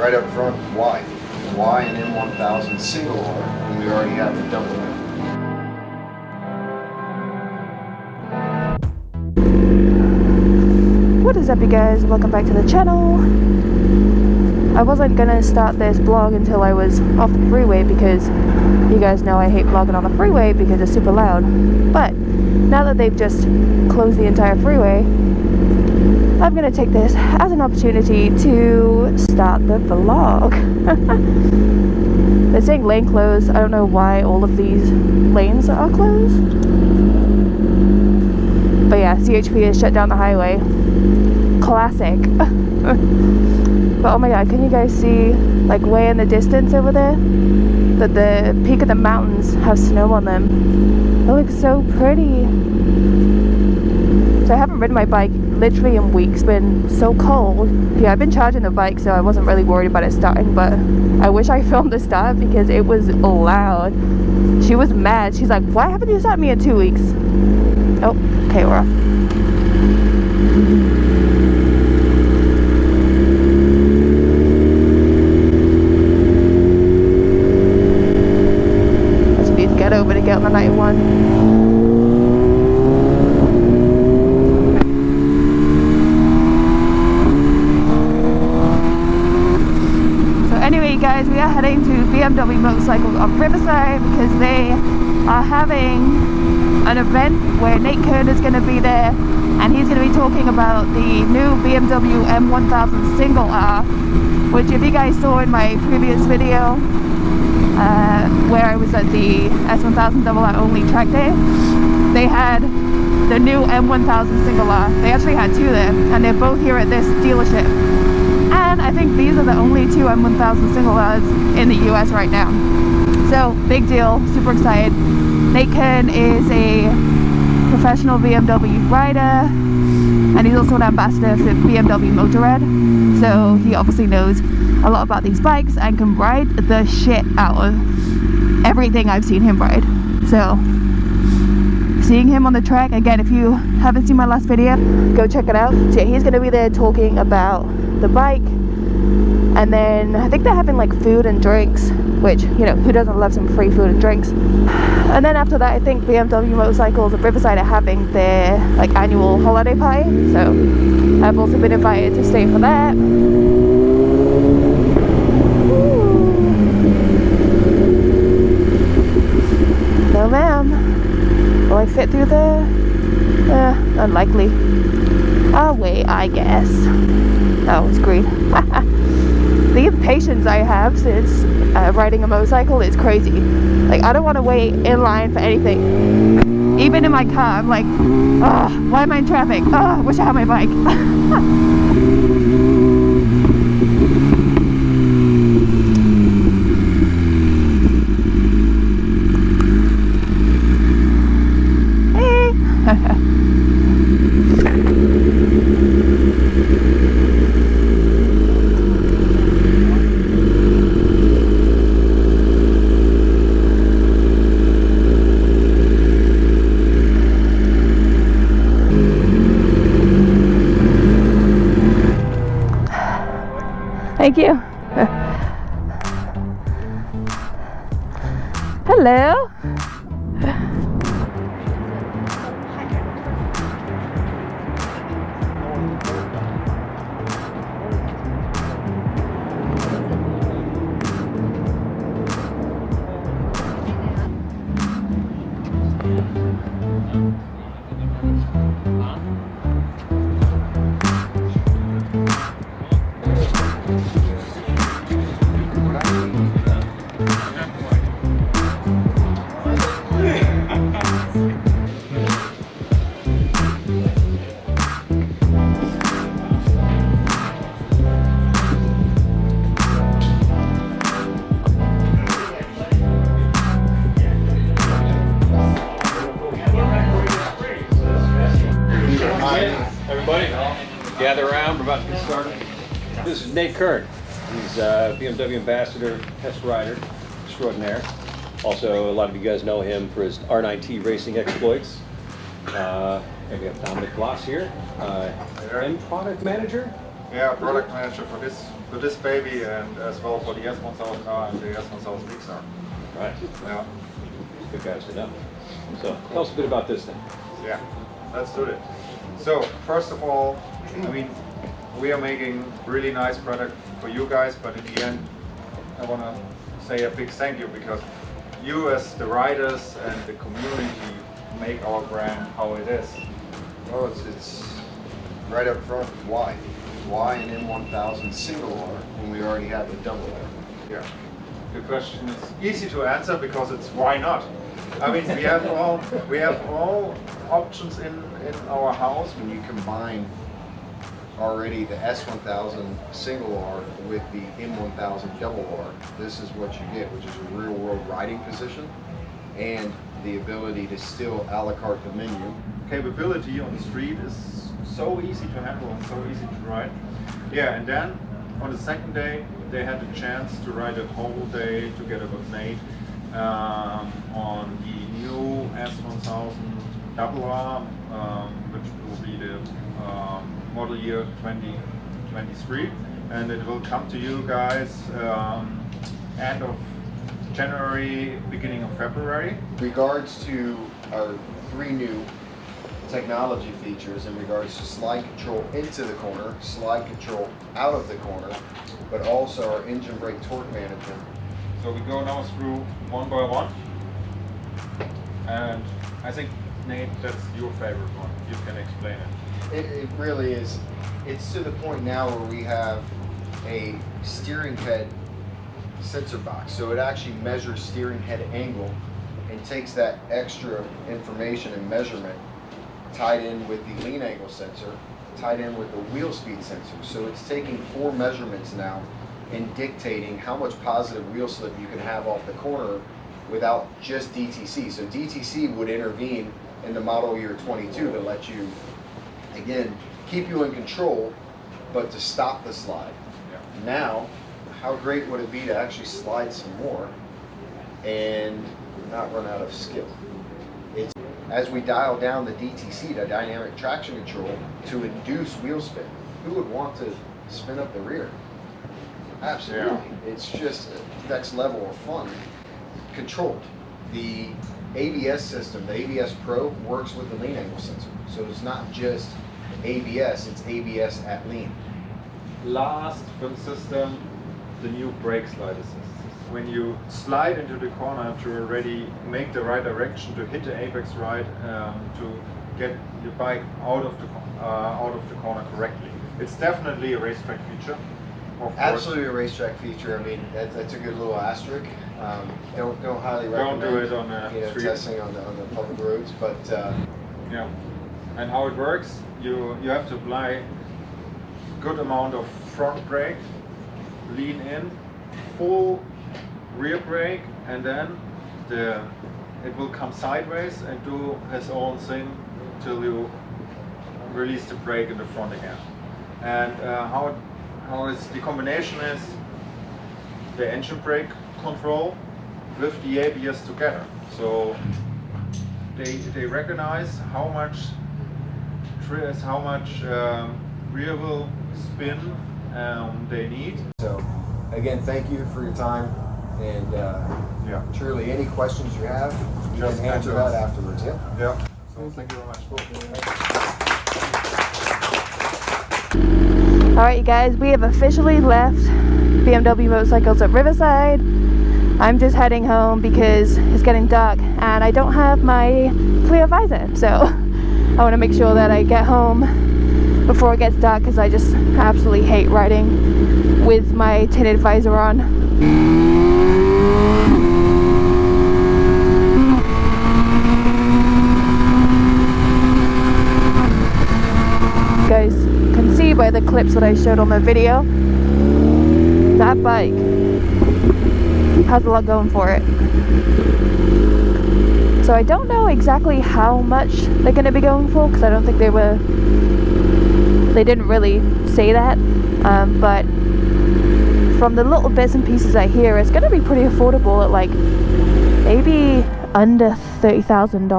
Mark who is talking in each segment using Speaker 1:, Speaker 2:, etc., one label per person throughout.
Speaker 1: right up front, why? Why an M1000 single R when we already have the double R?
Speaker 2: What is up, you guys? Welcome back to the channel. I wasn't gonna start this vlog until I was off the freeway because you guys know I hate vlogging on the freeway because it's super loud. But now that they've just closed the entire freeway, I'm gonna take this as an opportunity to start the vlog. They're saying lane closed. I don't know why all of these lanes are closed. But yeah, CHP has shut down the highway. Classic. But oh my god, can you guys see, like way in the distance over there, that the peak of the mountains have snow on them? It looks so pretty. So I haven't ridden my bike literally in weeks. It's been so cold. Yeah, I've been charging the bike, so I wasn't really worried about it starting, but I wish I filmed the start because it was loud. She was mad. She's like, why haven't you started me in 2 weeks? Oh, okay, we're off. Over to get on the 91. So anyway, guys, we are heading to BMW Motorcycles of Riverside because they are having an event where Kern is going to be there, and he's going to be talking about the new BMW M1000 single R, which if you guys saw in my previous video, where I was at the S1000R only track day, they had the new M1000 single R. They actually had two there, and they're both here at this dealership. And I think these are the only two M1000 single Rs in the US right now. So, big deal, super excited. Kern is a professional BMW rider, and he's also an ambassador for BMW Motorcycles. So he obviously knows a lot about these bikes and can ride the shit out of everything I've seen him ride. So seeing him on the track again, if you haven't seen my last video, go check it out. So yeah, he's going to be there talking about the bike, and then I think they're having like food and drinks, which, you know, who doesn't love some free food and drinks? And then after that, I think BMW Motorcycles of Riverside are having their like annual holiday party, so I've also been invited to stay for that. No ma'am. Will I fit through there? Unlikely. I'll wait, I guess. Oh, it's green. The impatience I have since riding a motorcycle is crazy. Like, I don't want to wait in line for anything. Even in my car, I'm like, oh, why am I in traffic? Oh, I wish I had my bike. Thank you. Hello.
Speaker 3: Gather around, we're about to get started. This is Kern. He's a BMW ambassador, test rider extraordinaire. Also, a lot of you guys know him for his R9T racing exploits. And we have Dominic Gloss here, and product manager.
Speaker 1: Yeah, product manager for this
Speaker 4: for this baby and as well for the S1000R and the S1000XR.
Speaker 3: Right.
Speaker 4: Yeah.
Speaker 3: Good guys to know. So tell us a bit about this then.
Speaker 4: Yeah, let's do it. So first of all, I mean, we are making really nice product for you guys, but in the end, I want to say a big thank you because you as the riders and the community make our brand how it is.
Speaker 1: Well, it's right up front. Why? Why an M1000 single R when we already have a double R?
Speaker 4: Yeah. The question is easy to answer because it's why not? I mean, we have all options in our house.
Speaker 1: When you combine already the S1000 single R with the M1000 double R, this is what you get, which is a real world riding position and the ability to still a la carte the menu.
Speaker 4: Capability on the street is so easy to handle and so easy to ride. Yeah, and then on the second day they had the chance to ride a whole day together with Nate on the new S1000 R, which will be the model year 2023, and it will come to you guys end of January, beginning of February.
Speaker 1: In regards to our 3 new technology features in regards to slide control into the corner, slide control out of the corner, but also our engine brake torque management.
Speaker 4: So we go now through one by one, and I think, Nate, that's your favorite one. You can explain it.
Speaker 1: It really is. It's to the point now where we have a steering head sensor box. So it actually measures steering head angle and takes that extra information and measurement tied in with the lean angle sensor, tied in with the wheel speed sensor. So it's taking 4 measurements now and dictating how much positive wheel slip you can have off the corner without just DTC. So DTC would intervene in the model year 22 to let you, again, keep you in control, but to stop the slide.
Speaker 4: Yeah.
Speaker 1: Now, how great would it be to actually slide some more and not run out of skill? It's as we dial down the DTC, the dynamic traction control, to induce wheel spin. Who would want to spin up the rear? Absolutely. Yeah. It's just next level of fun. Controlled. The ABS system, the ABS Pro, works with the lean angle sensor. So it's not just ABS, it's ABS at lean.
Speaker 4: Last for the system, the new brake slide assist. When you slide into the corner to already make the right direction to hit the apex right, to get your bike out of the corner correctly. It's definitely a racetrack feature.
Speaker 1: Absolutely a racetrack feature. I mean, that's a good little asterisk. Don't highly recommend.
Speaker 4: Don't do it on the street.
Speaker 1: Testing on the public roads, but
Speaker 4: yeah. And how it works? You have to apply good amount of front brake, lean in, full rear brake, and then it will come sideways and do its own thing till you release the brake in the front again. And the combination is the engine brake control with the ABS together. So they recognize how much rear wheel spin they need.
Speaker 1: So again, thank you for your time, and
Speaker 4: yeah,
Speaker 1: truly any questions you have, you can answer that afterwards. Yeah.
Speaker 4: Yeah. So thank you very much.
Speaker 2: Alright you guys, we have officially left BMW Motorcycles of Riverside. I'm just heading home because it's getting dark and I don't have my clear visor, so I want to make sure that I get home before it gets dark because I just absolutely hate riding with my tinted visor on. Guys can see by the clips that I showed on the video, that bike has a lot going for it. So I don't know exactly how much they're going to be going for because I don't think they didn't really say that, but from the little bits and pieces I hear, it's going to be pretty affordable at like maybe under $30,000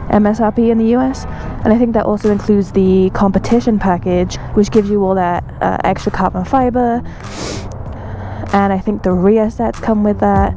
Speaker 2: MSRP in the US. And I think that also includes the competition package, which gives you all that extra carbon fiber. And I think the rear sets come with that.